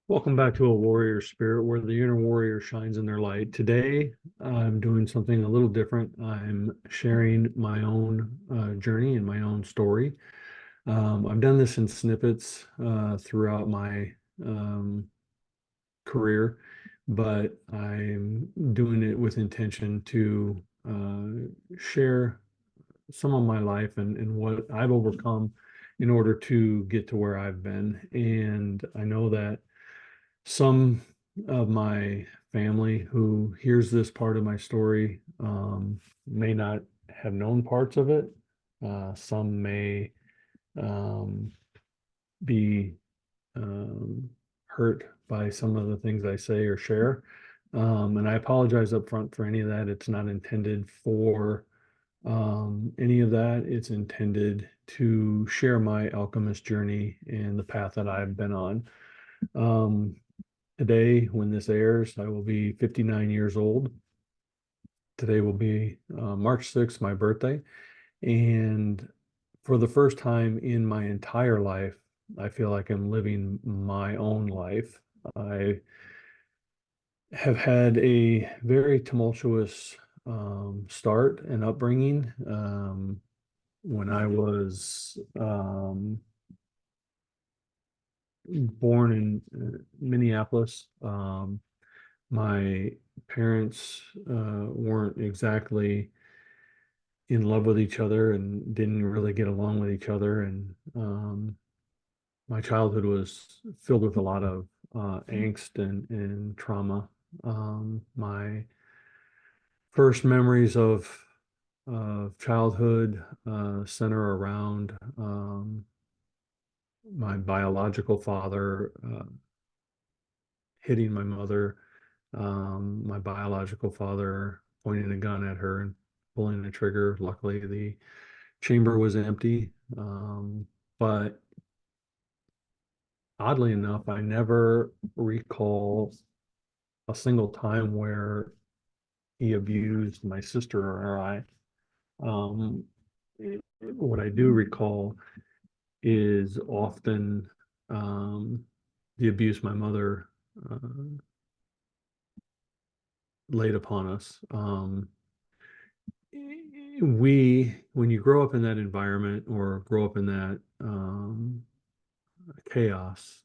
Welcome back to A Warrior Spirit, where the inner warrior shines in their light. Today, I'm doing something a little different. I'm sharing my own journey and my own story. I've done this in snippets throughout my um, career, but I'm doing it with intention to share some of my life and what I've overcome in order to get to where I've been. And I know that some of my family who hears this part of my story may not have known parts of it. Some may um, be um, hurt by some of the things I say or share. And I apologize up front for any of that. It's not intended for any of that. It's intended to share my alchemist journey and the path that I've been on. Um, Today, when this airs, I will be 59 years old. Today will be March 6th, my birthday. And for the first time in my entire life, I feel like I'm living my own life. I have had a very tumultuous start and upbringing. When I was born in Minneapolis, my parents weren't exactly in love with each other and didn't really get along with each other. And my childhood was filled with a lot of angst and trauma. My first memories of childhood center around my biological father hitting my mother, my biological father pointing a gun at her and pulling the trigger. Luckily, the chamber was empty. But oddly enough, I never recall a single time where he abused my sister or I. Um, what I do recall is often the abuse my mother uh, laid upon us. When you grow up in that environment or grow up in that chaos,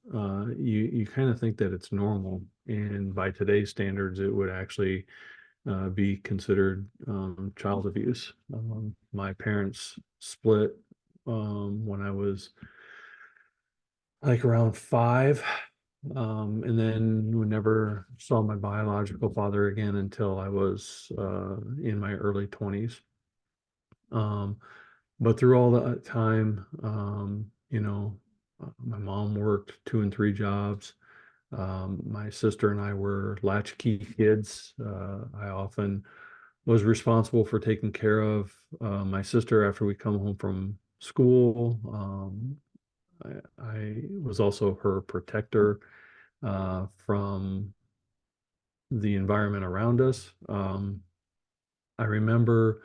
you kind of think that it's normal. And by today's standards, it would actually be considered child abuse. My parents split when I was like around five. And then we never saw my biological father again until I was in my early 20s. Um, but through all that time, my mom worked two and three jobs. My sister and I were latchkey kids. I often was responsible for taking care of my sister after we come home from school. I was also her protector from the environment around us. I remember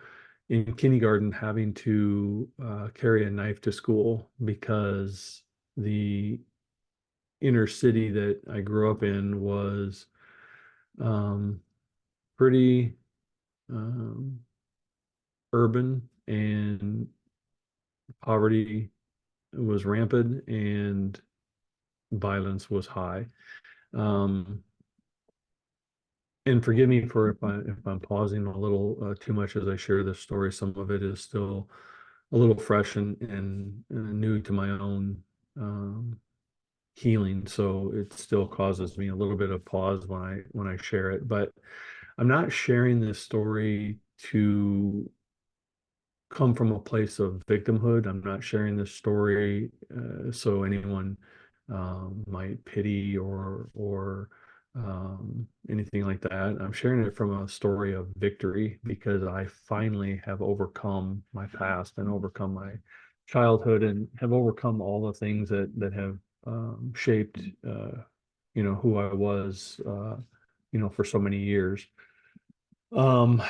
in kindergarten having to carry a knife to school because the inner city that I grew up in was um, pretty um, urban, and poverty was rampant and violence was high. Um, and forgive me for if I'm pausing a little too much as I share this story. Some of it is still a little fresh and new to my own um, healing, so it still causes me a little bit of pause when I share it. But I'm not sharing this story to come from a place of victimhood. I'm not sharing this story so anyone might pity or anything like that. I'm sharing it from a story of victory because I finally have overcome my past and overcome my childhood and have overcome all the things that have shaped who I was for so many years. Um,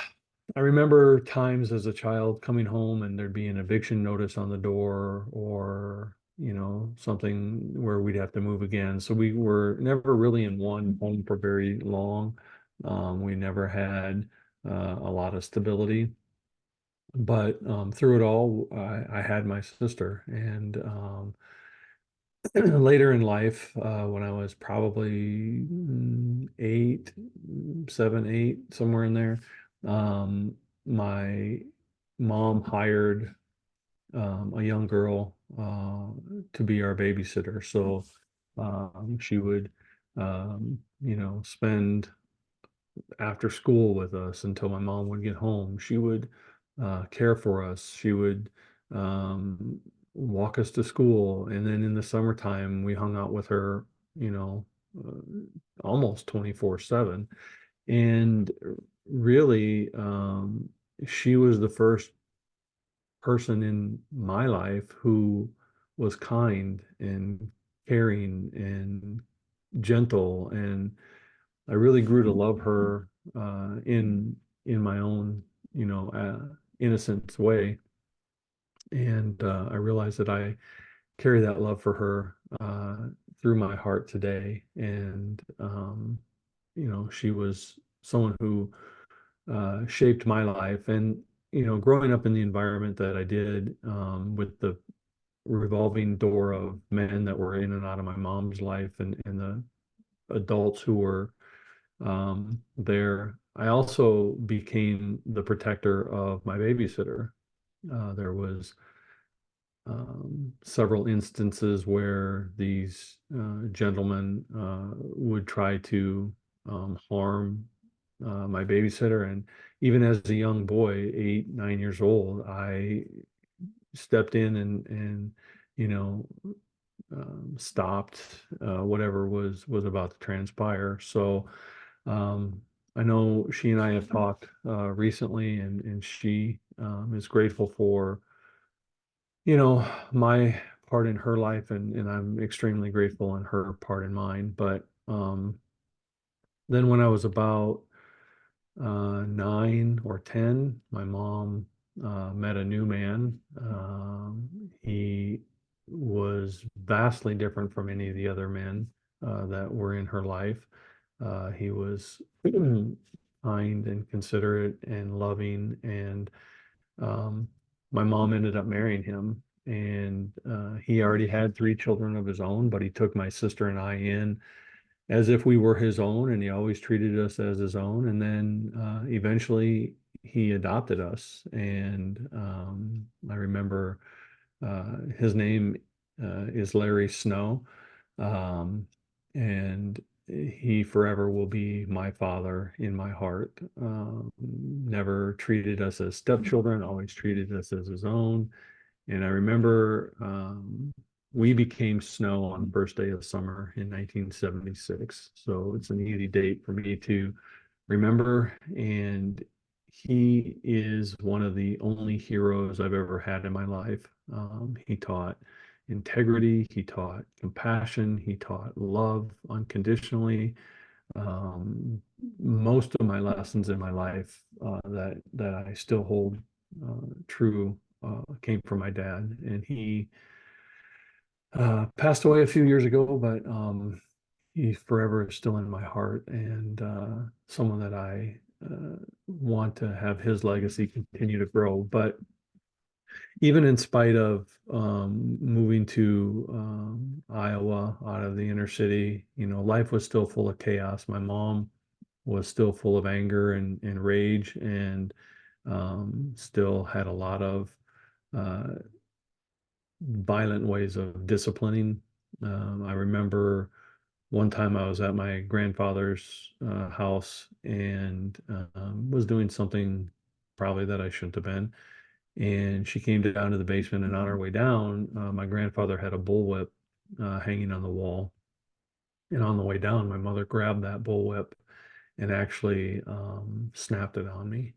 I remember times as a child coming home and there'd be an eviction notice on the door, or something where we'd have to move again. So we were never really in one home for very long. We never had a lot of stability. But through it all, I had my sister. And later in life, when I was probably eight, 7, 8, somewhere in there, my mom hired a young girl to be our babysitter. So she would, spend after school with us until my mom would get home. She would care for us. She would um, walk us to school. And then in the summertime, we hung out with her, you know, almost 24/7. And really, she was the first person in my life who was kind and caring and gentle, and I really grew to love her in my own innocent way. And I realized that I carry that love for her through my heart today. And she was someone who shaped my life. And growing up in the environment that I did, with the revolving door of men that were in and out of my mom's life, and the adults who were there, I also became the protector of my babysitter. There was several instances where these gentlemen would try to harm my babysitter. And even as a young boy, 8, 9 years old, I stepped in and you know stopped whatever was about to transpire. So um, I know she and I have talked recently, and she is grateful for my part in her life, and I'm extremely grateful in her part in mine. But then when I was about 9 or 10, my mom met a new man. He was vastly different from any of the other men that were in her life. He was kind and considerate and loving, and um, my mom ended up marrying him. And he already had 3 children of his own, but he took my sister and I in as if we were his own, and he always treated us as his own. And then eventually he adopted us. And I remember his name is Larry Snow. Um, and he forever will be my father in my heart. Never treated us as stepchildren, always treated us as his own. And I remember we became snow on the first day of summer in 1976. So it's an easy date for me to remember. And he is one of the only heroes I've ever had in my life. He taught integrity, he taught compassion, he taught love unconditionally. Um, Most of my lessons in my life that I still hold true came from my dad, and he passed away a few years ago, but he forever is still in my heart, and someone that I want to have his legacy continue to grow. But even in spite of moving to Iowa out of the inner city, life was still full of chaos. My mom was still full of anger and rage, and still had a lot of uh, violent ways of disciplining. I remember one time I was at my grandfather's house, and was doing something probably that I shouldn't have been. And she came down to the basement, and on her way down, my grandfather had a bullwhip hanging on the wall. And on the way down, my mother grabbed that bullwhip and actually snapped it on me.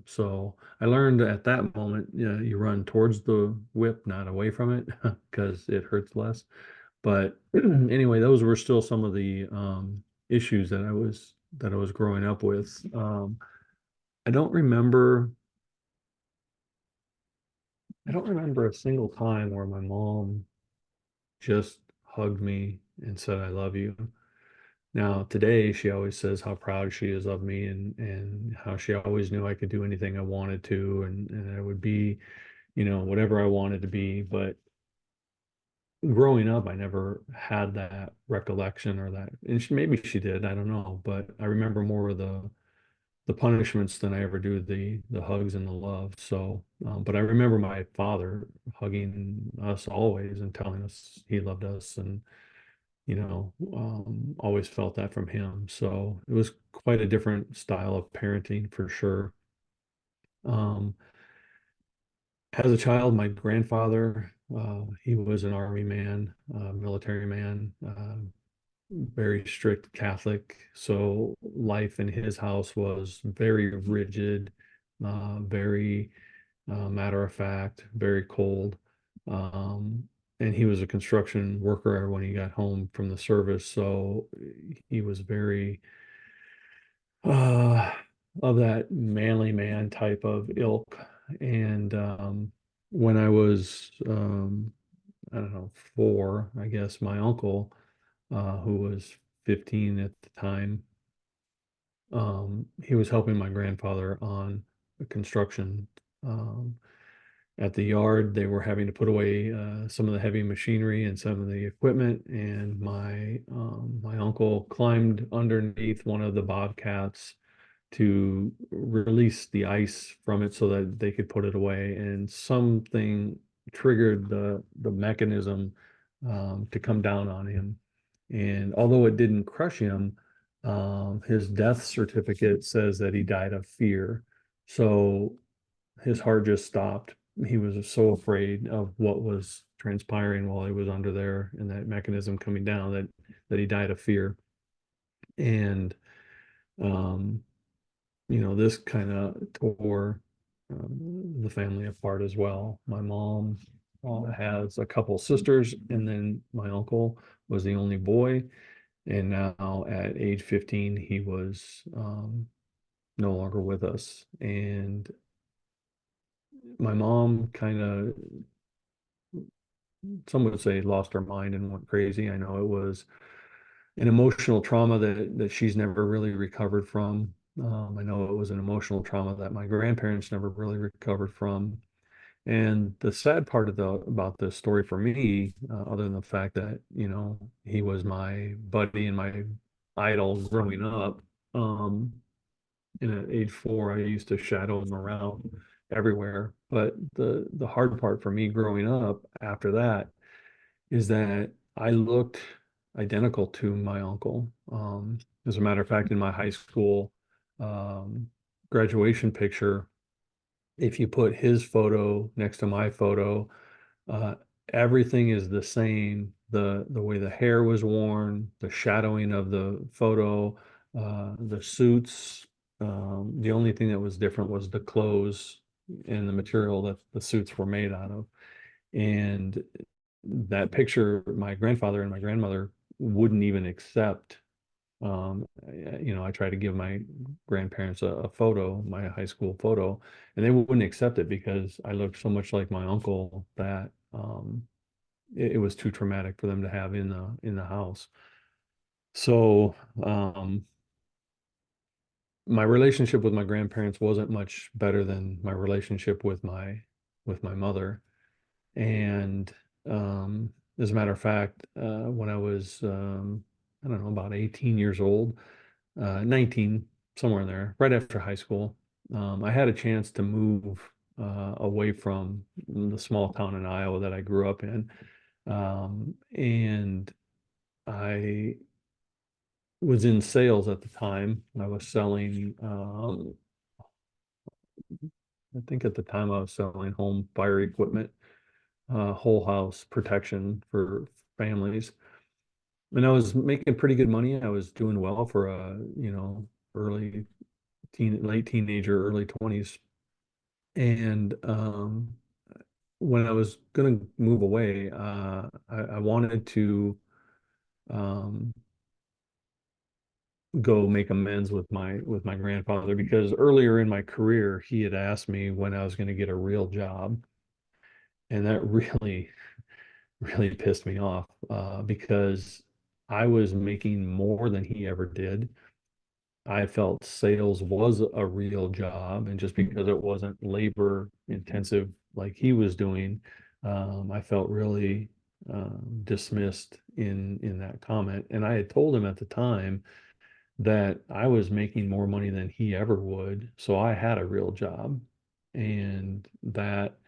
So I learned at that moment, you run towards the whip, not away from it, because it hurts less. But anyway, those were still some of the issues that I was growing up with. I don't remember. I don't remember a single time where my mom. just hugged me and said, I love you. Now, today, she always says how proud she is of me and how she always knew I could do anything I wanted to and I would be, whatever I wanted to be. But growing up, I never had that recollection or that, and maybe she did, I don't know, but I remember more of the punishments than I ever do the hugs and the love. So, but I remember my father hugging us always and telling us he loved us, and always felt that from him. So it was quite a different style of parenting for sure. Um, as a child, my grandfather, he was an army man, military man, very strict Catholic. So life in his house was very rigid, very matter of fact, very cold. And he was a construction worker when he got home from the service. So he was very uh, of that manly man type of ilk. And when I was, I don't know, 4, I guess, my uncle, who was 15 at the time, he was helping my grandfather on the construction. Um, at the yard. They were having to put away some of the heavy machinery and some of the equipment, and my uncle climbed underneath one of the bobcats to release the ice from it so that they could put it away. And something triggered the mechanism to come down on him. And although it didn't crush him, his death certificate says that he died of fear. So his heart just stopped. He was so afraid of what was transpiring while he was under there and that mechanism coming down that he died of fear. And um, this kind of tore the family apart as well. My mom has a couple sisters, and then my uncle was the only boy. And now at age 15, he was no longer with us. And my mom kind of, some would say, lost her mind and went crazy. I know it was an emotional trauma that she's never really recovered from. I know it was an emotional trauma that my grandparents never really recovered from. And the sad part about this story for me, other than the fact that he was my buddy and my idol growing up, um, and at age 4, I used to shadow him around everywhere. But the hard part for me growing up after that is that I looked identical to my uncle. As a matter of fact, in my high school um, graduation picture, if you put his photo next to my photo, uh, everything is the same. The way the hair was worn, the shadowing of the photo, the suits. The only thing that was different was the clothes and the material that the suits were made out of. And that picture, my grandfather and my grandmother wouldn't even accept. I tried to give my grandparents a photo, my high school photo, and they wouldn't accept it because I looked so much like my uncle that it was too traumatic for them to have in the house. So my relationship with my grandparents wasn't much better than my relationship with my mother. And as a matter of fact, when I was, I don't know, about 18 years old, 19, somewhere in there, right after high school, I had a chance to move away from the small town in Iowa that I grew up in. And I was in sales at the time. I was selling, I think at the time I was selling home fire equipment, whole house protection for families. And I was making pretty good money. I was doing well for a, early late teenager, early 20s. And when I was going to move away, I wanted to um, go make amends with my grandfather because earlier in my career, he had asked me when I was going to get a real job. And that really really pissed me off because I was making more than he ever did. I felt sales was a real job, and just because it wasn't labor intensive like he was doing, I felt really dismissed in that comment. And I had told him at the time that I was making more money than he ever would, so I had a real job, and that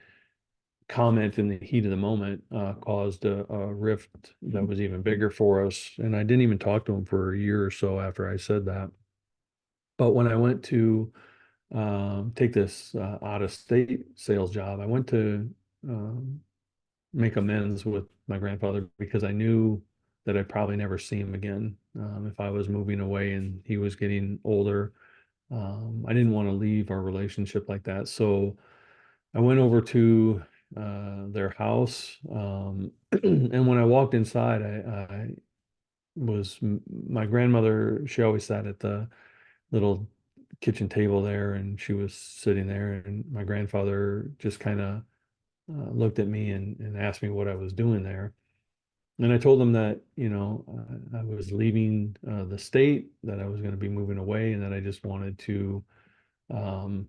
comment in the heat of the moment caused a rift that was even bigger for us. And I didn't even talk to him for a year or so after I said that. But when I went to take this out of state sales job, I went to um, make amends with my grandfather because I knew that I'd probably never see him again if I was moving away and he was getting older. I didn't want to leave our relationship like that. So I went over to their house. And when I walked inside, I was my grandmother, she always sat at the little kitchen table there, and she was sitting there, and my grandfather just kind of looked at me and asked me what I was doing there. And I told him that, I was leaving the state, that I was going to be moving away, and that I just wanted to um,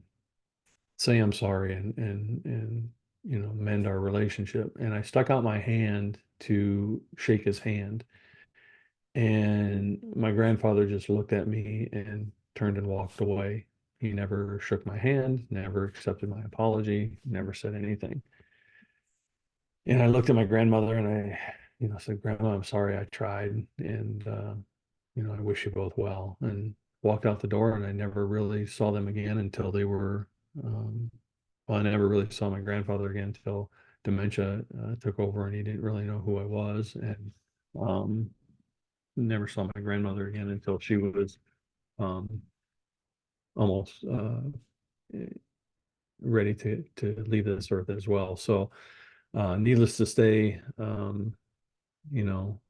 say I'm sorry and mend our relationship. And I stuck out my hand to shake his hand, and my grandfather just looked at me and turned and walked away. He never shook my hand, never accepted my apology, never said anything. And I looked at my grandmother and said, Grandma, I'm sorry I tried. And, I wish you both well. And walked out the door, and I never really saw them again until they were, um, well, I never really saw my grandfather again until dementia took over and he didn't really know who I was. And um, never saw my grandmother again until she was um, almost ready to leave this earth as well. So, needless to say,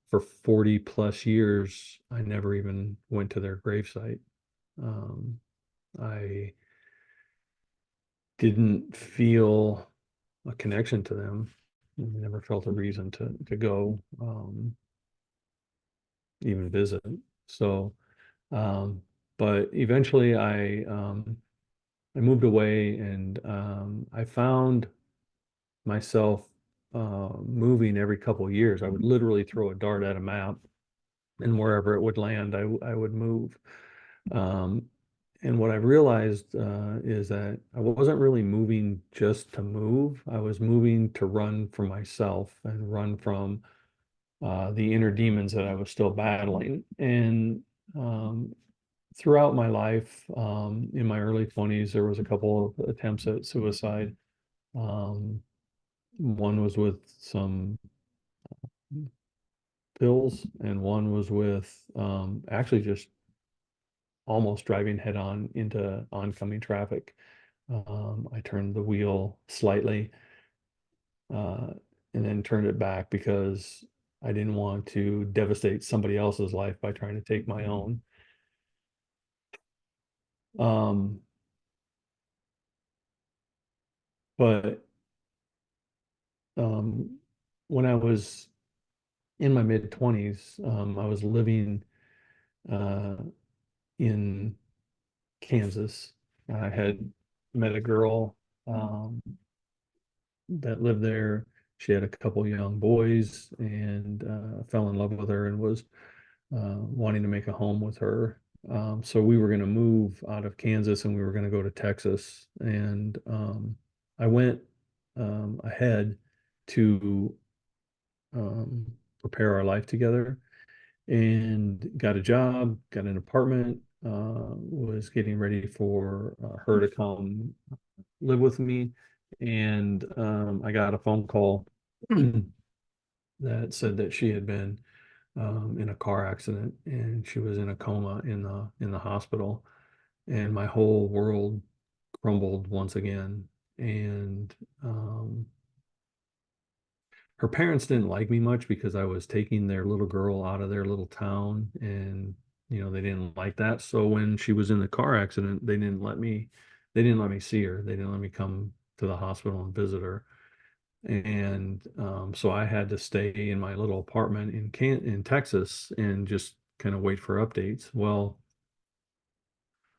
for 40 plus years, I never even went to their gravesite. Um, I didn't feel a connection to them. I never felt a reason to go even visit. So, um, but eventually I moved away, and I found myself moving every couple of years. I would literally throw a dart at a map, and wherever it would land, I would move. Um, and what I realized is that I wasn't really moving just to move. I was moving to run from myself and run from the inner demons that I was still battling. And um, throughout my life, in my early 20s, there was a couple of attempts at suicide. Um, One was with some pills, and one was with actually just almost driving head on into oncoming traffic. I turned the wheel slightly uh, and then turned it back because I didn't want to devastate somebody else's life by trying to take my own. Um, but um, when I was in my mid 20s, I was living uh, in Kansas. I had met a girl um, that lived there. She had a couple young boys, and fell in love with her and was wanting to make a home with her. So we were going to move out of Kansas, and we were going to go to Texas. And I went ahead to um, prepare our life together, and got a job, got an apartment, was getting ready for her to come live with me. And I got a phone call that said that she had been in a car accident, and she was in a coma in the hospital. And my whole world crumbled once again. And her parents didn't like me much because I was taking their little girl out of their little town, and they didn't like that. So when she was in the car accident, they didn't let me see her. They didn't let me come to the hospital and visit her. And so I had to stay in my little apartment in Texas and just kind of wait for updates. Well,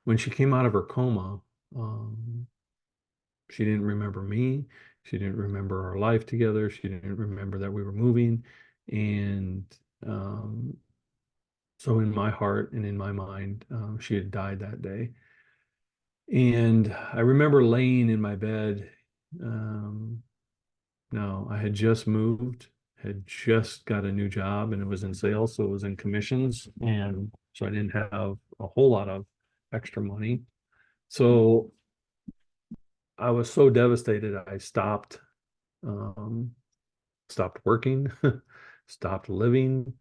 when she came out of her coma, um, she didn't remember me. She didn't remember our life together. She didn't remember that we were moving. And um, so in my heart and in my mind, she had died that day. And I remember laying in my bed. Um, no, I had just moved, had just got a new job, and it was in sales, so it was in commissions. And so I didn't have a whole lot of extra money. So I was so devastated, I um, stopped working, stopped living,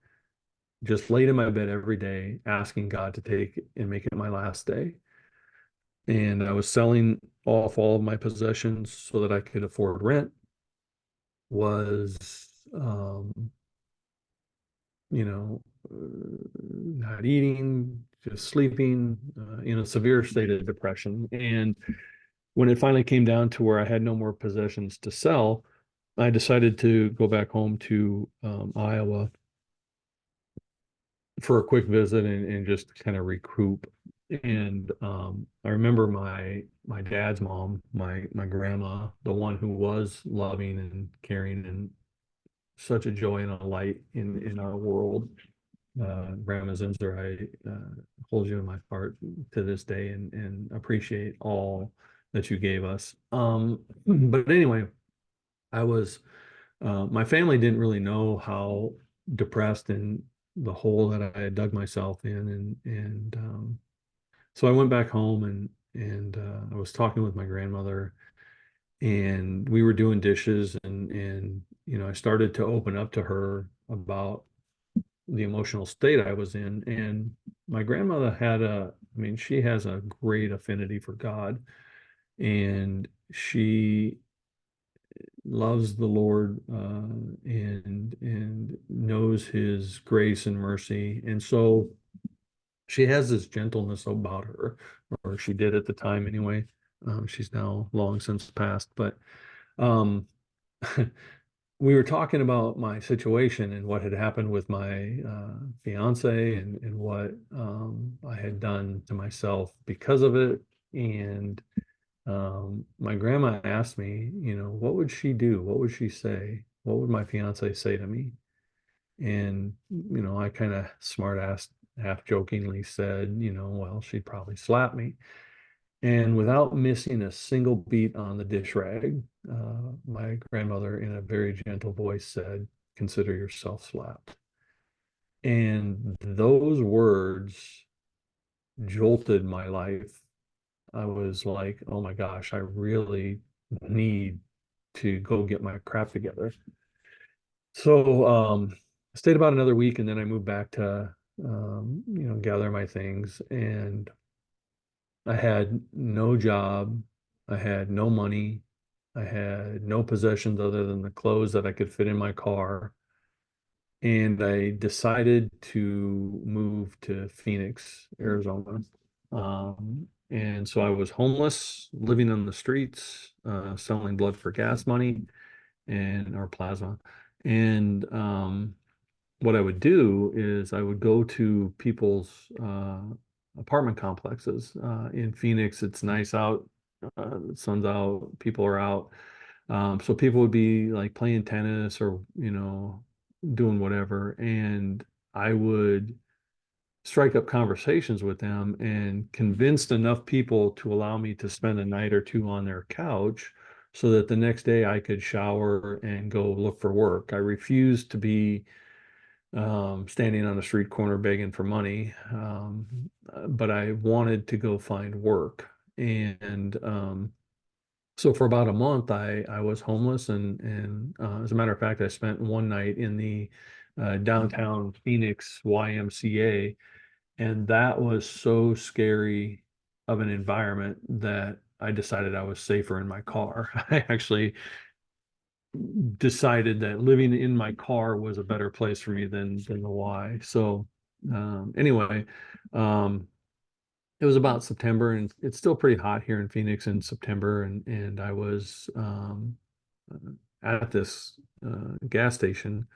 just laid in my bed every day, asking God to take and make it my last day. And I was selling off all of my possessions so that I could afford rent, was, you know, not eating, just sleeping, in a severe state of depression. And when it finally came down to where I had no more possessions to sell, I decided to go back home to Iowa for a quick visit and just kind of recoup. And I remember my dad's mom, my grandma, the one who was loving and caring and such a joy and a light in our world. Grandma Zinzer, I hold you in my heart to this day and appreciate all that you gave us. But anyway, I was my family didn't really know how depressed and the hole that I had dug myself in, and so I went back home and I was talking with my grandmother, and we were doing dishes, and I started to open up to her about the emotional state I was in, and my grandmother I mean, she has a great affinity for God, and she loves the Lord, and knows His grace and mercy, and so she has this gentleness about her, or she did at the time anyway. She's now long since passed, but um, we were talking about my situation and what had happened with my fiance and what I had done to myself because of it, and my grandma asked me, what would she do? What would she say? What would my fiance say to me? And, I kind of smart ass half jokingly said, well, she'd probably slap me. And without missing a single beat on the dish rag, my grandmother, in a very gentle voice, said, "Consider yourself slapped." And those words jolted my life. I was like, oh my gosh, I really need to go get my crap together. So I stayed about another week and then I moved back to gather my things, and I had no job, I had no money, I had no possessions other than the clothes that I could fit in my car. And I decided to move to Phoenix, Arizona. And so I was homeless, living on the streets, selling blood for gas money and or plasma. And what I would do is I would go to people's apartment complexes. In Phoenix, it's nice out, the sun's out, people are out. So people would be like playing tennis or, doing whatever. And I would strike up conversations with them and convinced enough people to allow me to spend a night or two on their couch so that the next day I could shower and go look for work. I refused to be standing on a street corner begging for money, but I wanted to go find work. And so for about a month, I was homeless, and as a matter of fact, I spent one night in the downtown Phoenix YMCA, and that was so scary of an environment that I decided I was safer in my car. I actually decided that living in my car was a better place for me than the Y. So anyway, um, it was about September, and it's still pretty hot here in Phoenix in September, and I was at this gas station.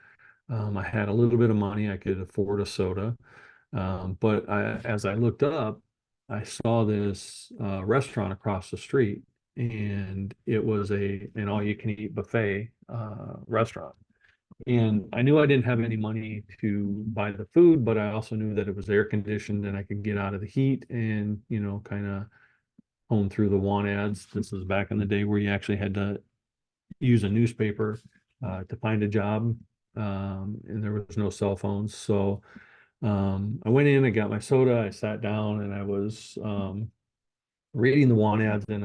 I had a little bit of money. I could afford a soda. But as I looked up, I saw this restaurant across the street, and it was an all-you-can-eat buffet restaurant. And I knew I didn't have any money to buy the food, but I also knew that it was air conditioned and I could get out of the heat and, kind of hone through the want ads. This was back in the day where you actually had to use a newspaper to find a job, and there was no cell phones. So I went in, I got my soda, I sat down, and I was reading the want ads, and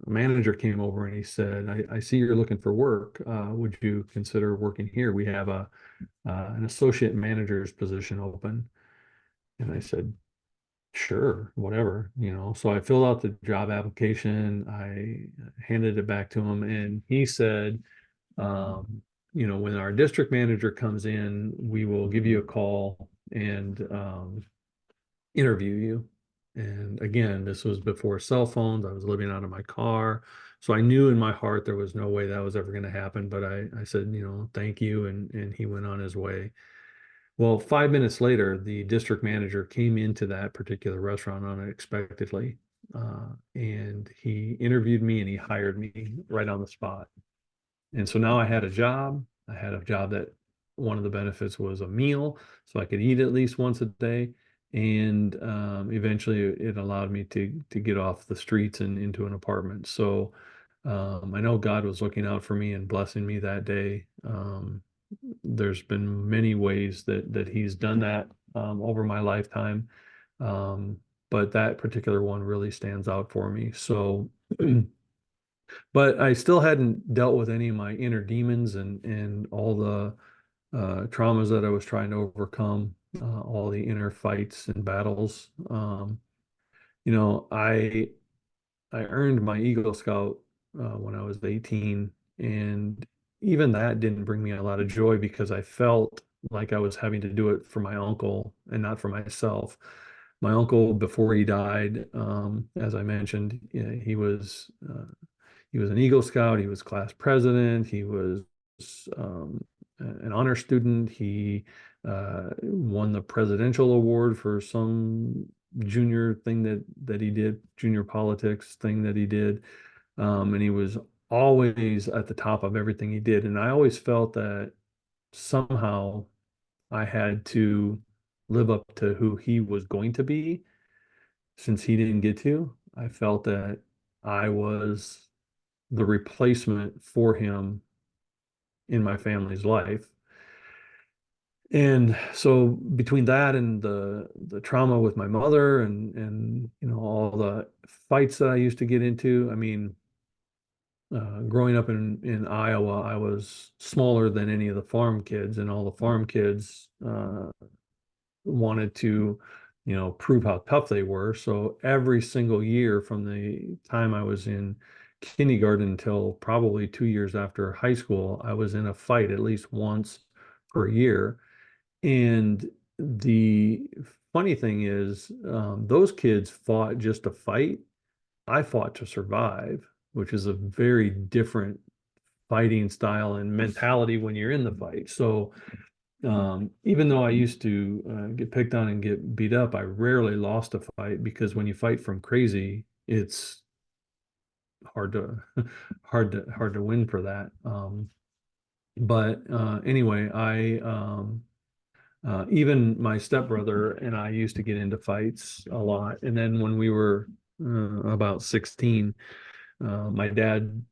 a manager came over and he said, I see you're looking for work. Would you consider working here? We have an associate manager's position open. And I said, sure, whatever. So I filled out the job application. I handed it back to him, and he said, when our district manager comes in, we will give you a call and interview you. And again, this was before cell phones. I was living out of my car. So I knew in my heart there was no way that was ever going to happen. But I said, thank you. And he went on his way. Well, 5 minutes later, the district manager came into that particular restaurant unexpectedly. And he interviewed me and he hired me right on the spot. And so now I had a job. I had a job that one of the benefits was a meal, so I could eat at least once a day. And eventually it allowed me to get off the streets and into an apartment. So I know God was looking out for me and blessing me that day. There's been many ways that He's done that over my lifetime. Um, but that particular one really stands out for me. So but I still hadn't dealt with any of my inner demons and all the traumas that I was trying to overcome, all the inner fights and battles. You know, I earned my Eagle Scout when I was 18, and even that didn't bring me a lot of joy because I felt like I was having to do it for my uncle and not for myself. My uncle, before he died, as I mentioned, he was an Eagle Scout. He was class president. He was an honor student. He won the presidential award for some junior thing that he did, junior politics thing that he did. And he was always at the top of everything he did. And I always felt that somehow I had to live up to who he was going to be since he didn't get to. I felt that I was the replacement for him in my family's life. And so between that and the trauma with my mother and all the fights that I used to get into, I mean, growing up in Iowa, I was smaller than any of the farm kids, and all the farm kids wanted to, prove how tough they were. So every single year from the time I was in kindergarten until probably 2 years after high school, I was in a fight at least once per year. And the funny thing is, those kids fought just to fight. I fought to survive, which is a very different fighting style and mentality when you're in the fight. So even though I used to get picked on and get beat up, I rarely lost a fight because when you fight from crazy, it's hard to hard to win for that. But anyway, I even my stepbrother and I used to get into fights a lot. And then when we were about 16, my dad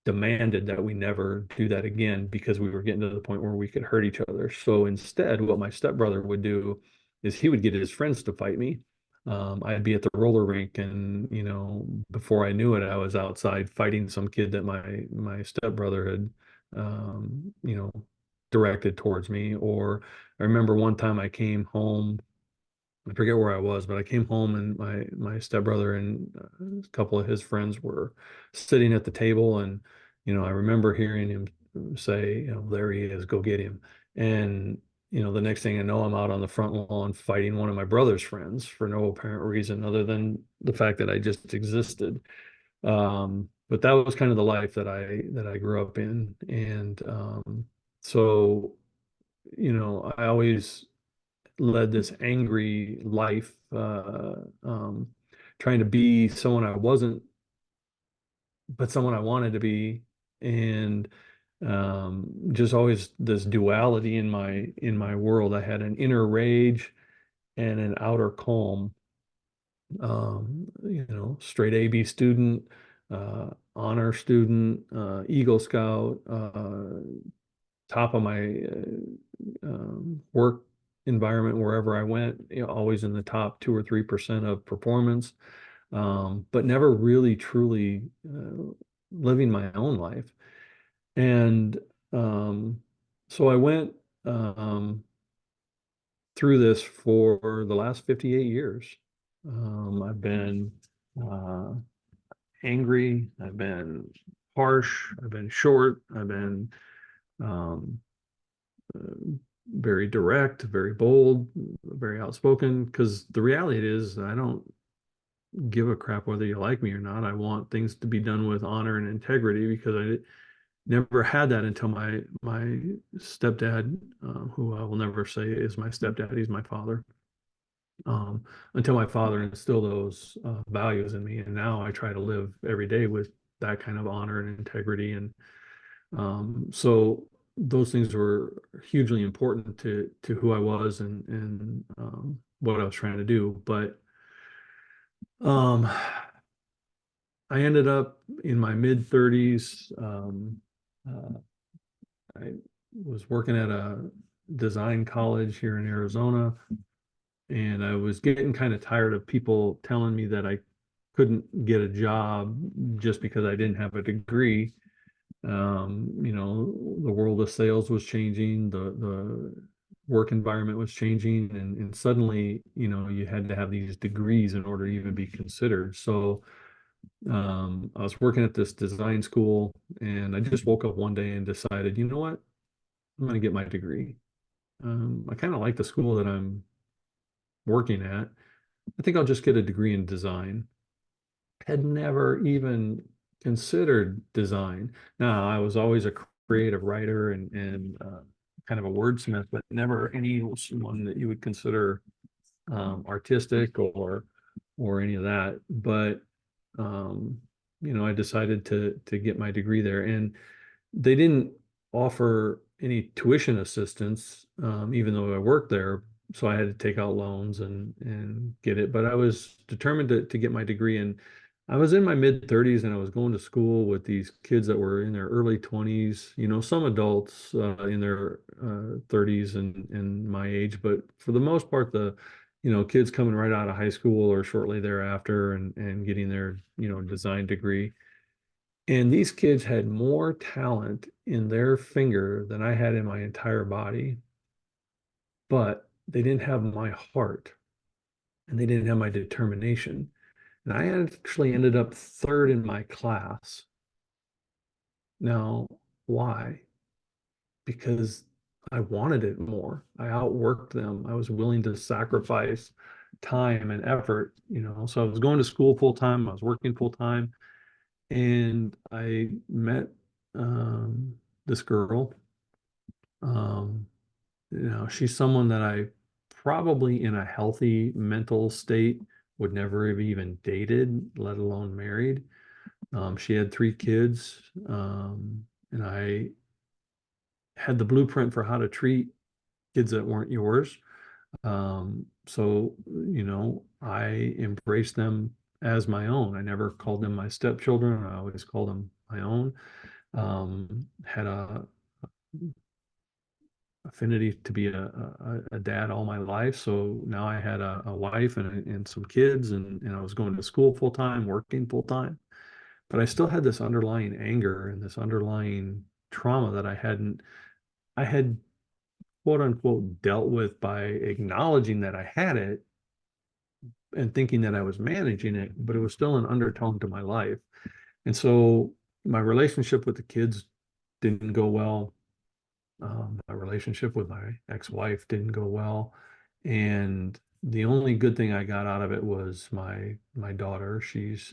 demanded that we never do that again because we were getting to the point where we could hurt each other. So instead, what my stepbrother would do is he would get his friends to fight me. I'd be at the roller rink, and before I knew it, I was outside fighting some kid that my stepbrother had, directed towards me. Or I remember one time I came home. I forget where I was, but I came home and my stepbrother and a couple of his friends were sitting at the table, and I remember hearing him say, there he is, go get him. And the next thing I know, I'm out on the front lawn fighting one of my brother's friends for no apparent reason other than the fact that I just existed. but that was kind of the life that I grew up in. And so, I always led this angry life, trying to be someone I wasn't, but someone I wanted to be. And just always this duality in my world. I had an inner rage and an outer calm. Straight A B student, honor student, Eagle Scout, top of my work environment wherever I went, always in the top 2 or 3% of performance, but never really truly living my own life. And um, so I went through this for the last 58 years. I've been uh, angry, I've been harsh, I've been short, I've been um, very direct, very bold, very outspoken. Because the reality is, I don't give a crap whether you like me or not. I want things to be done with honor and integrity because I never had that until my stepdad, who I will never say is my stepdad, he's my father. Until my father instilled those values in me, and now I try to live every day with that kind of honor and integrity. And so those things were hugely important to who I was and what I was trying to do. But um, I ended up in my mid 30s. I was working at a design college here in Arizona, and I was getting kind of tired of people telling me that I couldn't get a job just because I didn't have a degree. The world of sales was changing, the work environment was changing, and suddenly, you had to have these degrees in order to even be considered. So I was working at this design school, and I just woke up one day and decided, you know what? I'm going to get my degree. I kind of like the school that I'm working at. I think I'll just get a degree in design. Had never even considered design. Now, I was always a creative writer and kind of a wordsmith, but never anyone that you would consider artistic or any of that. But um, I decided to get my degree there, and they didn't offer any tuition assistance, even though I worked there. So I had to take out loans and get it. But I was determined to get my degree. And I was in my mid 30s and I was going to school with these kids that were in their early 20s, some adults in their 30s and my age. But for the most part, kids coming right out of high school or shortly thereafter and getting their, design degree. And these kids had more talent in their finger than I had in my entire body, but they didn't have my heart and they didn't have my determination. And I actually ended up third in my class. Now, why? Because I wanted it more. I outworked them. I was willing to sacrifice time and effort, So I was going to school full time, I was working full time, and I met this girl. Um, she's someone that I probably in a healthy mental state would never have even dated, let alone married. She had 3 kids, and I had the blueprint for how to treat kids that weren't yours. So, I embraced them as my own. I never called them my stepchildren. I always called them my own. Had a affinity to be a dad all my life. So now I had a wife and some kids, and I was going to school full time, working full time. But I still had this underlying anger and this underlying trauma that I had quote unquote dealt with by acknowledging that I had it and thinking that I was managing it, but it was still an undertone to my life. And so my relationship with the kids didn't go well. My relationship with my ex-wife didn't go well, and the only good thing I got out of it was my daughter. She's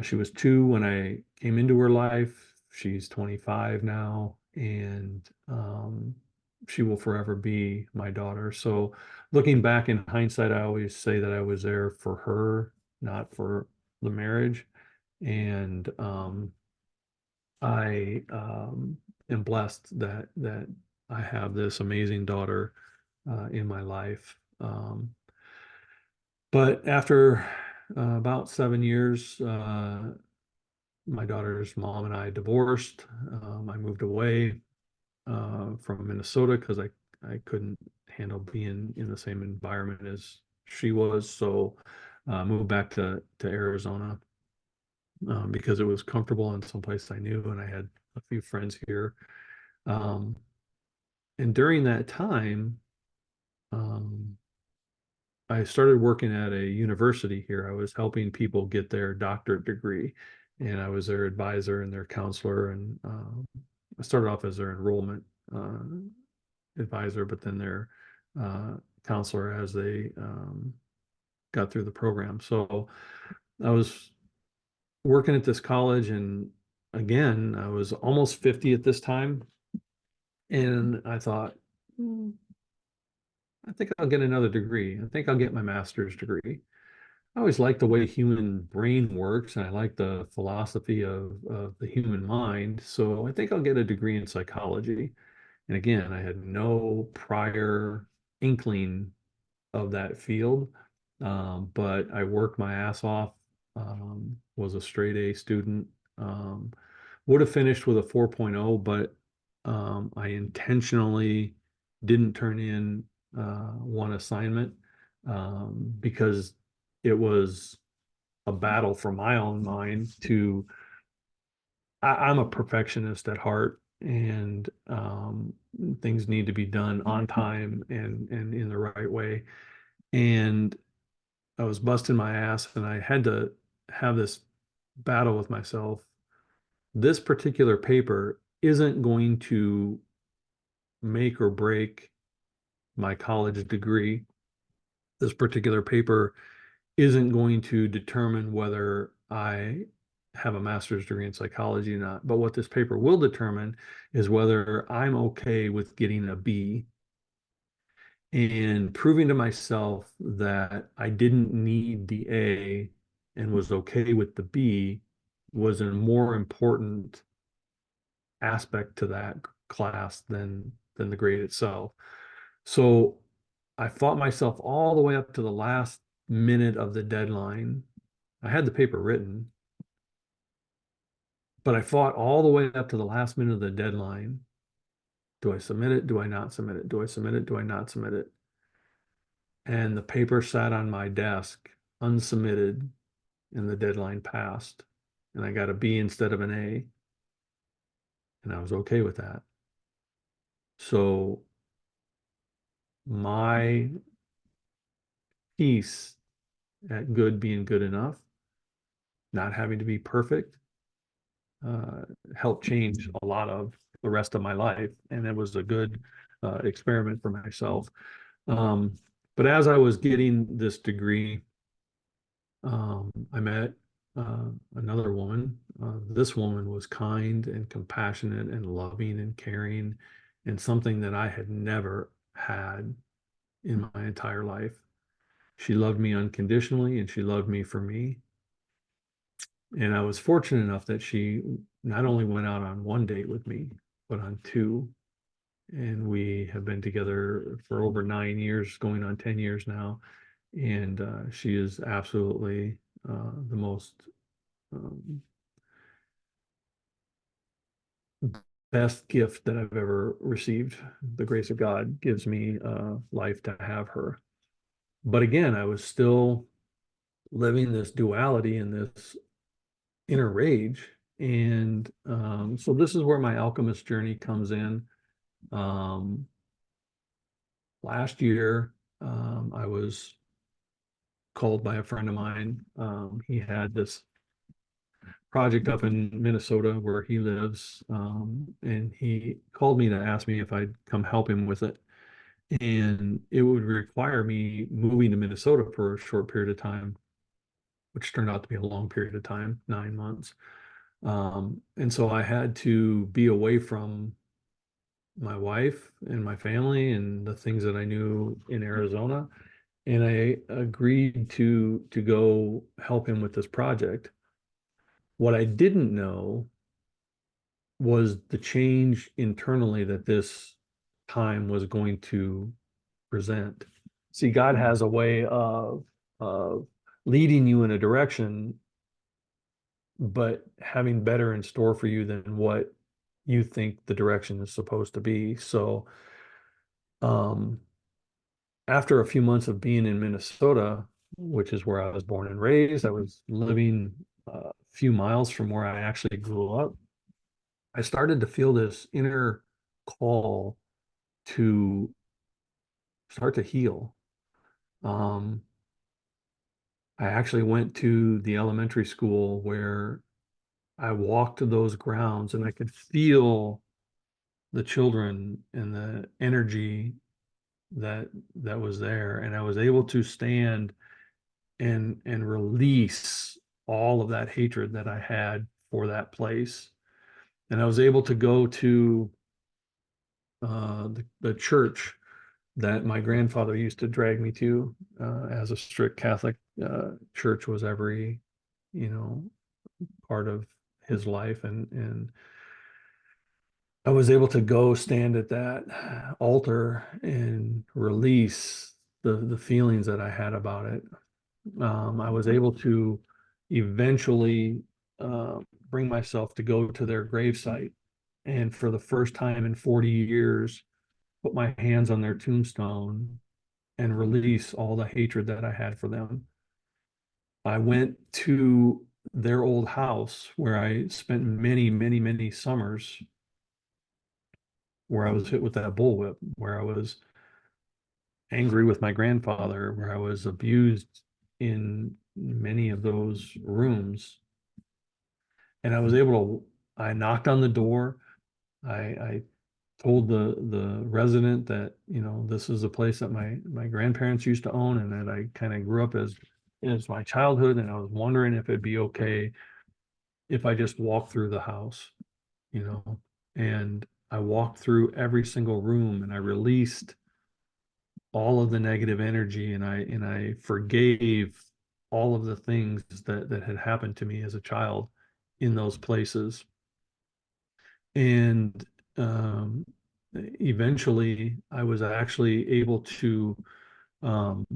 She was 2 when I came into her life. She's 25 now, and she will forever be my daughter. So, looking back in hindsight, I always say that I was there for her, not for the marriage. And I am blessed that I have this amazing daughter in my life. But after about 7 years, my daughter's mom and I divorced. I moved away from Minnesota because I couldn't handle being in the same environment as she was. So moved back to Arizona because it was comfortable and someplace I knew, and I had a few friends here. Um, and during that time, um, I started working at a university here. I was helping people get their doctorate degree, and I was their advisor and their counselor. And I started off as their enrollment uh, advisor, but then their uh, counselor as they got through the program. So I was working at this college, and again, I was almost 50 at this time, and I thought, "Hmm, I think I'll get another degree. I think I'll get my master's degree." I always like the way human brain works, and I like the philosophy of the human mind. So I think I'll get a degree in psychology. And again, I had no prior inkling of that field, but I worked my ass off, was a straight A student, um, would have finished with a 4.0, but I intentionally didn't turn in one assignment because it was a battle for my own mind to I'm a perfectionist at heart, and things need to be done on time and in the right way. And I was busting my ass, and I had to have this battle with myself. This particular paper isn't going to make or break my college degree. This particular paper isn't going to determine whether I have a master's degree in psychology or not. But what this paper will determine is whether I'm okay with getting a B, and proving to myself that I didn't need the A and was okay with the B was a more important aspect to that class than the grade itself. So I fought myself all the way up to the last minute of the deadline. I had the paper written, but I fought all the way up to the last minute of the deadline. Do I submit it? Do I not submit it? Do I submit it? Do I not submit it? And the paper sat on my desk unsubmitted, and the deadline passed. And I got a B instead of an A, and I was okay with that. So my piece at good being good enough, not having to be perfect, uh, helped change a lot of the rest of my life. And it was a good experiment for myself. Um, but as I was getting this degree, I met another woman. This woman was kind and compassionate and loving and caring, and something that I had never had in my entire life. She loved me unconditionally, and she loved me for me. And I was fortunate enough that she not only went out on one date with me, but on two. And we have been together for over 9 years, going on 10 years now. And she is absolutely the most um, best gift that I've ever received. The grace of God gives me life to have her. But again, I was still living this duality and this inner rage. And so this is where my alchemist journey comes in. Um, Last year, I was called by a friend of mine. He had this project up in Minnesota where he lives, and he called me to ask me if I'd come help him with it. And it would require me moving to Minnesota for a short period of time. which turned out to be a long period of time, 9 months. And so I had to be away from my wife and my family and the things that I knew in Arizona. And I agreed to go help him with this project. What I didn't know was the change internally that this time was going to present. See, God has a way of leading you in a direction, but having better in store for you than what you think the direction is supposed to be. So, um, after a few months of being in Minnesota, which is where I was born and raised, I was living a few miles from where I actually grew up. I started to feel this inner call to start to heal. Um, I actually went to the elementary school where I walked to those grounds and I could feel the children and the energy that was there. And I was able to stand and release all of that hatred that I had for that place. And I was able to go to the church that my grandfather used to drag me to as a strict Catholic. Church was every, you know, part of his life, and I was able to go stand at that altar and release the feelings that I had about it. I was able to eventually uh, bring myself to go to their gravesite, and for the first time in 40 years, put my hands on their tombstone and release all the hatred that I had for them. I went to their old house where I spent many, many, many summers, where I was hit with that bullwhip, where I was angry with my grandfather, where I was abused in many of those rooms. And I was able to, I knocked on the door. I told the resident that, you know, this is a place that my grandparents used to own and that I kind of grew up as my childhood. And I was wondering if it'd be okay if I just walked through the house, you know. And I walked through every single room and I released all of the negative energy, and I forgave all of the things that had happened to me as a child in those places. And um, eventually I was actually able to um,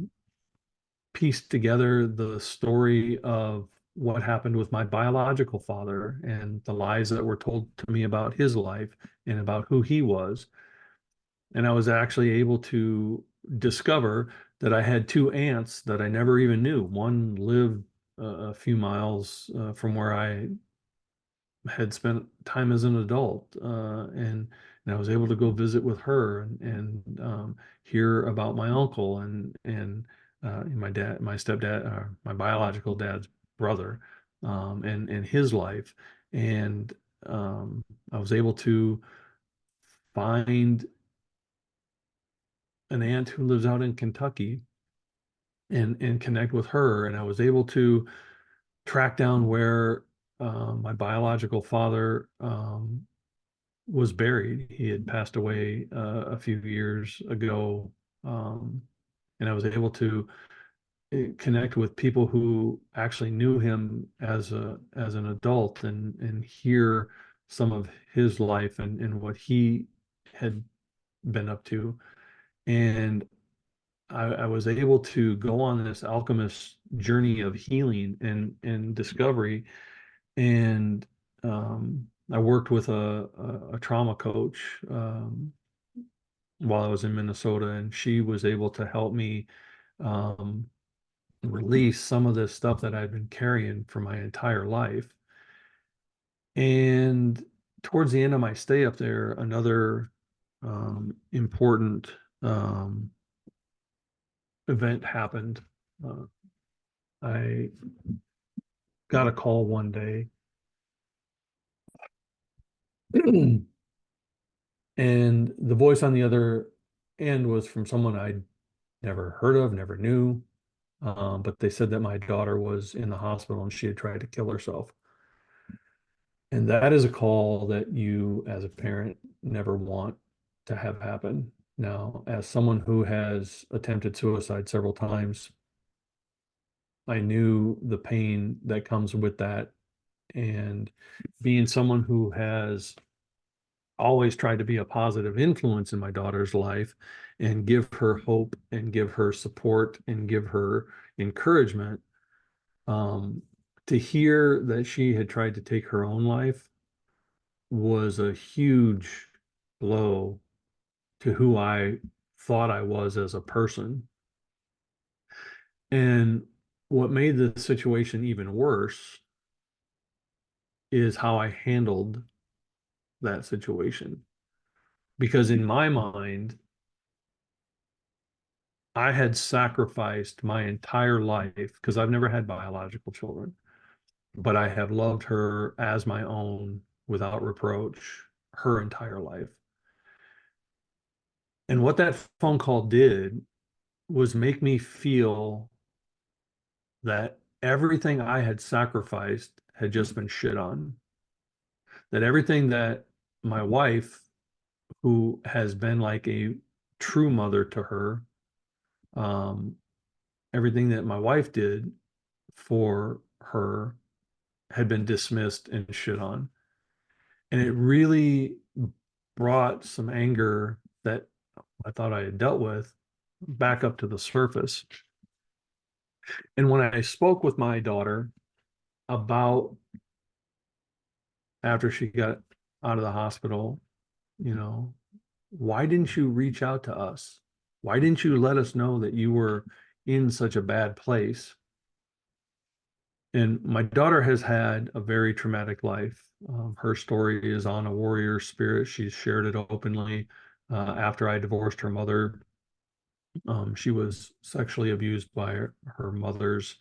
piece together the story of what happened with my biological father and the lies that were told to me about his life and about who he was. And I was actually able to discover that I had two aunts that I never even knew. One lived a few miles from where I had spent time as an adult, and I was able to go visit with her and hear about my uncle and my dad, my stepdad, my biological dad's brother, and his life. And I was able to find an aunt who lives out in Kentucky and connect with her. And I was able to track down where my biological father was buried. He had passed away a few years ago, um, and I was able to connect with people who actually knew him as an adult and hear some of his life and what he had been up to. And I was able to go on this alchemist journey of healing and discovery. And I worked with a trauma coach while I was in Minnesota, and she was able to help me um, release some of this stuff that I'd been carrying for my entire life. And towards the end of my stay up there, another important um, event happened. Uh, I got a call one day, and the voice on the other end was from someone I'd never heard of, never knew. But they said that my daughter was in the hospital and she had tried to kill herself. And that is a call that you, as a parent, never want to have happen. Now, as someone who has attempted suicide several times, I knew the pain that comes with that. And being someone who has always tried to be a positive influence in my daughter's life and give her hope and give her support and give her encouragement, um, to hear that she had tried to take her own life was a huge blow to who I thought I was as a person. And what made the situation even worse is how I handled that situation. Because in my mind, I had sacrificed my entire life because I've never had biological children, but I have loved her as my own without reproach her entire life. And what that phone call did was make me feel that everything I had sacrificed had just been shit on. That everything that my wife, who has been like a true mother to her, um, everything that my wife did for her had been dismissed and shit on. And it really brought some anger that I thought I had dealt with back up to the surface. And when I spoke with my daughter about after she got out of the hospital, you know, why didn't you reach out to us? Why didn't you let us know that you were in such a bad place? And my daughter has had a very traumatic life. Her story is on a warrior spirit. She's shared it openly. After I divorced her mother, she was sexually abused by her mother's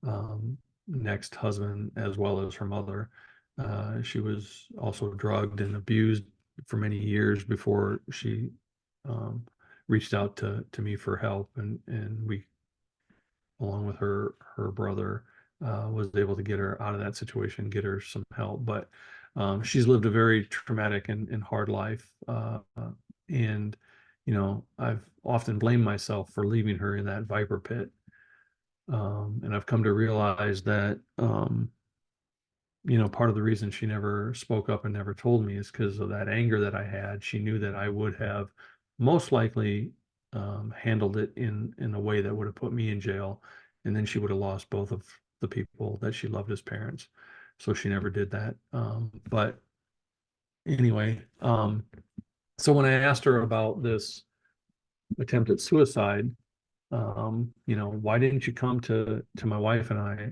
um, next husband as well as her mother. She was also drugged and abused for many years before she um, reached out to me for help, and we, along with her brother, was able to get her out of that situation, get her some help. But she's lived a very traumatic and hard life, and I've often blamed myself for leaving her in that viper pit. And I've come to realize that part of the reason she never spoke up and never told me is because of that anger that I had. She knew that I would have most likely handled it in a way that would have put me in jail, and then she would have lost both of the people that she loved as parents. So she never did that. But anyway, so when I asked her about this attempt at suicide, why didn't you come to my wife and I,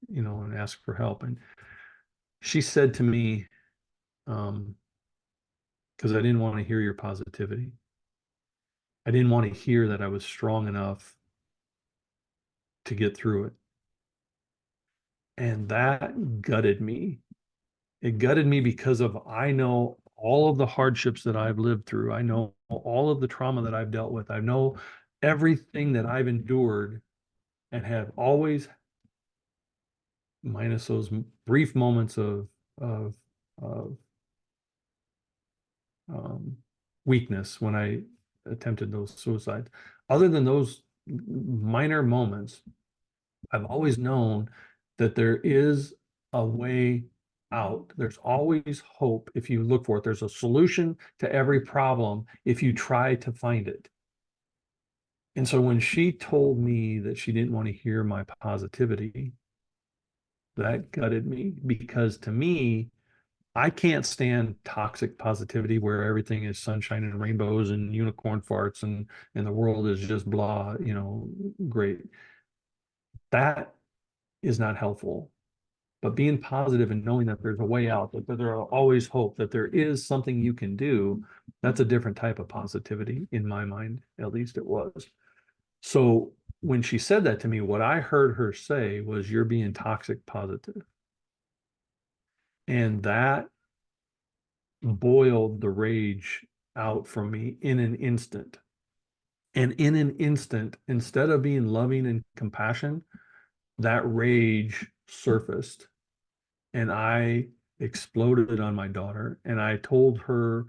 and ask for help? And she said to me, um, because I didn't want to hear your positivity. I didn't want to hear that I was strong enough to get through it. And that gutted me. It gutted me because of I know all of the hardships that I've lived through. I know all of the trauma that I've dealt with. I know everything that I've endured and have always, minus those brief moments of, of um, weakness when I attempted those suicides. Other than those minor moments, I've always known that there is a way out. There's always hope if you look for it. There's a solution to every problem if you try to find it. And so when she told me that she didn't want to hear my positivity, that gutted me because to me, I can't stand toxic positivity where everything is sunshine and rainbows and unicorn farts and the world is just blah, great. That is not helpful. But being positive and knowing that there's a way out, that there are always hope, that there is something you can do, that's a different type of positivity in my mind, at least it was. So when she said that to me, what I heard her say was, "You're being toxic positive." And that boiled the rage out from me in an instant. And in an instant, instead of being loving and compassion, that rage surfaced and I exploded on my daughter and I told her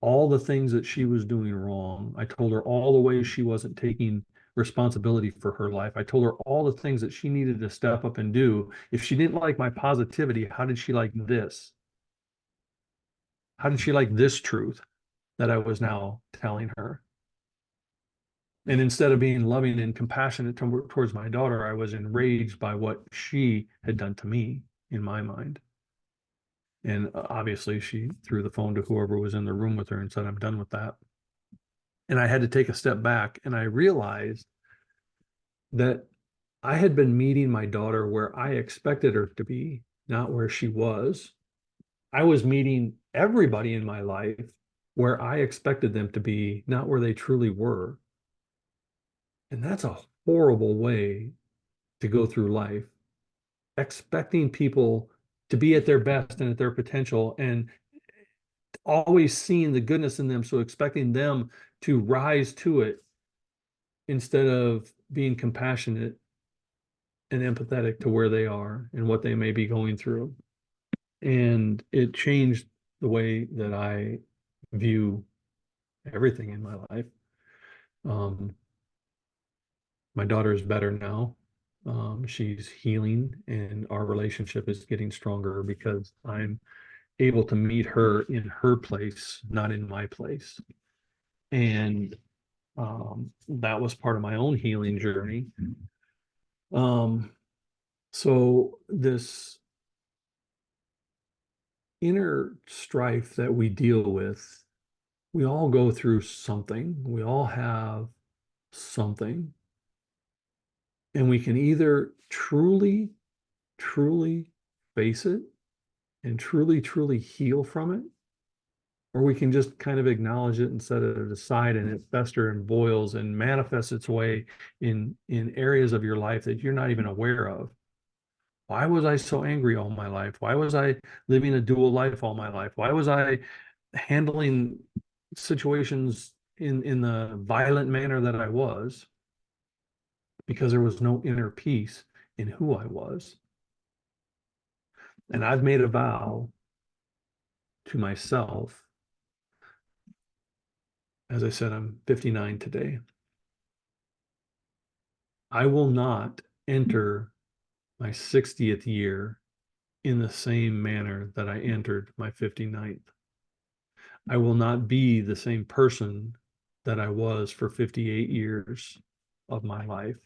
all the things that she was doing wrong. I told her all the ways she wasn't taking responsibility for her life. I told her all the things that she needed to step up and do. If she didn't like my positivity, how did she like this? How did she like this truth that I was now telling her? And instead of being loving and compassionate towards my daughter, I was enraged by what she had done to me in my mind. And obviously, she threw the phone to whoever was in the room with her and said, I'm done with that. And I had to take a step back and I realized that I had been meeting my daughter where I expected her to be, not where she was. I was meeting everybody in my life where I expected them to be, not where they truly were. And that's a horrible way to go through life, expecting people to be at their best and at their potential and always seeing the goodness in them. So expecting them to rise to it instead of being compassionate and empathetic to where they are and what they may be going through. And it changed the way that I view everything in my life. Um, my daughter is better now. She's healing, and our relationship is getting stronger because I'm able to meet her in her place, not in my place. And that was part of my own healing journey. Um, so this inner strife that we deal with, we all go through something. We all have something. And we can either truly, truly face it and truly, truly heal from it, or we can just kind of acknowledge it and set it aside and it fester and boils and manifests its way in areas of your life that you're not even aware of. Why was I so angry all my life? Why was I living a dual life all my life? Why was I handling situations in the violent manner that I was? Because there was no inner peace in who I was. And I've made a vow to myself. As I said, I'm 59 today. I will not enter my 60th year in the same manner that I entered my 59th. I will not be the same person that I was for 58 years of my life.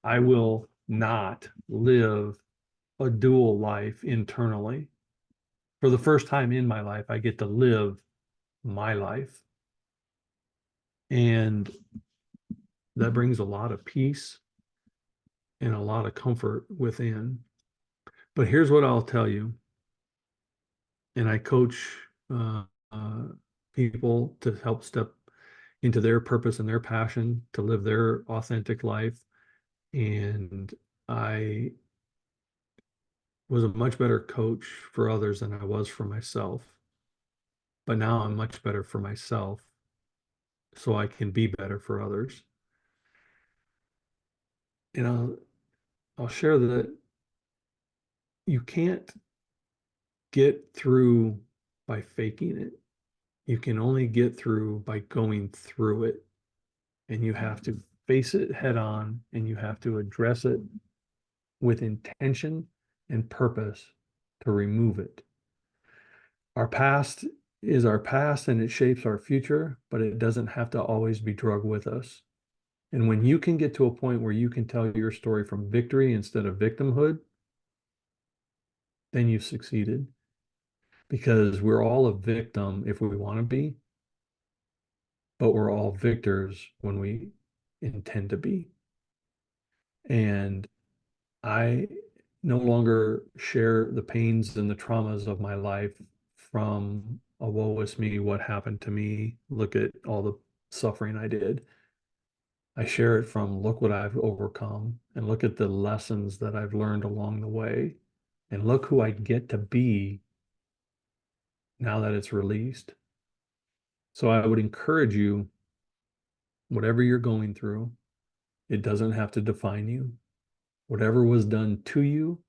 I will not live a dual life internally. For the first time in my life, I get to live my life. And that brings a lot of peace and a lot of comfort within. But here's what I'll tell you, and I coach uh, uh, people to help step into their purpose and their passion to live their authentic life. And I was a much better coach for others than I was for myself. But now I'm much better for myself so I can be better for others. And I'll share that you can't get through by faking it. You can only get through by going through it. And you have to face it head on and you have to address it with intention and purpose to remove it. Our past is our past and it shapes our future, but it doesn't have to always be drugged with us. And when you can get to a point where you can tell your story from victory instead of victimhood, then you've succeeded because we're all a victim if we want to be, but we're all victors when we intend to be. And I no longer share the pains and the traumas of my life from a woe is me, what happened to me, look at all the suffering I did. I share it from look what I've overcome and look at the lessons that I've learned along the way and look who I get to be now that it's released. So I would encourage you Whatever you're going through, it doesn't have to define you. Whatever was done to you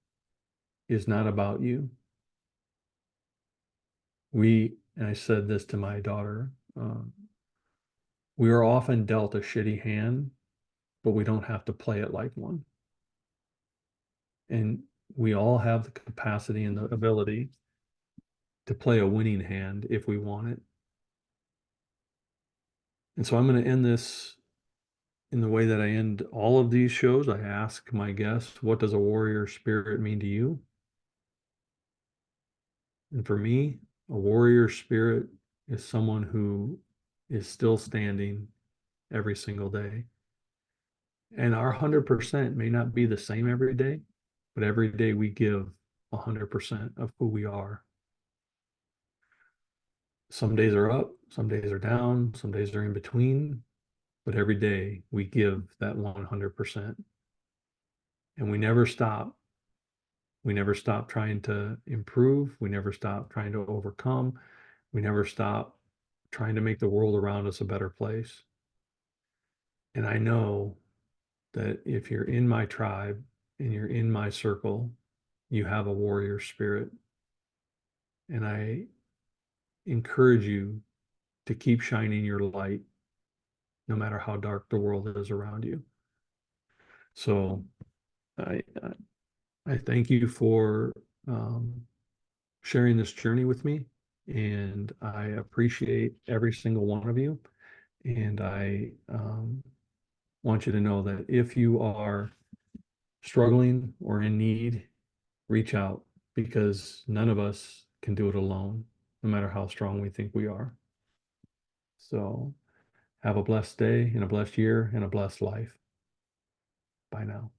is not about you. And I said this to my daughter, we are often dealt a shitty hand, but we don't have to play it like one. And we all have the capacity and the ability to play a winning hand if we want it. And so I'm going to end this in the way that I end all of these shows. I ask my guests, what does a warrior spirit mean to you? And for me, a warrior spirit is someone who is still standing every single day. And our 100% may not be the same every day, but every day we give 100% of who we are. Some days are up, some days are down, some days are in between, but every day we give that 100%. And we never stop. We never stop trying to improve. We never stop trying to overcome. We never stop trying to make the world around us a better place. And I know that if you're in my tribe and you're in my circle, you have a warrior spirit. And I encourage you to keep shining your light no matter how dark the world is around you. So I I thank you for sharing this journey with me, and I appreciate every single one of you. And I want you to know that if you are struggling or in need, reach out because none of us can do it alone, no matter how strong we think we are. So have a blessed day and a blessed year and a blessed life. Bye now.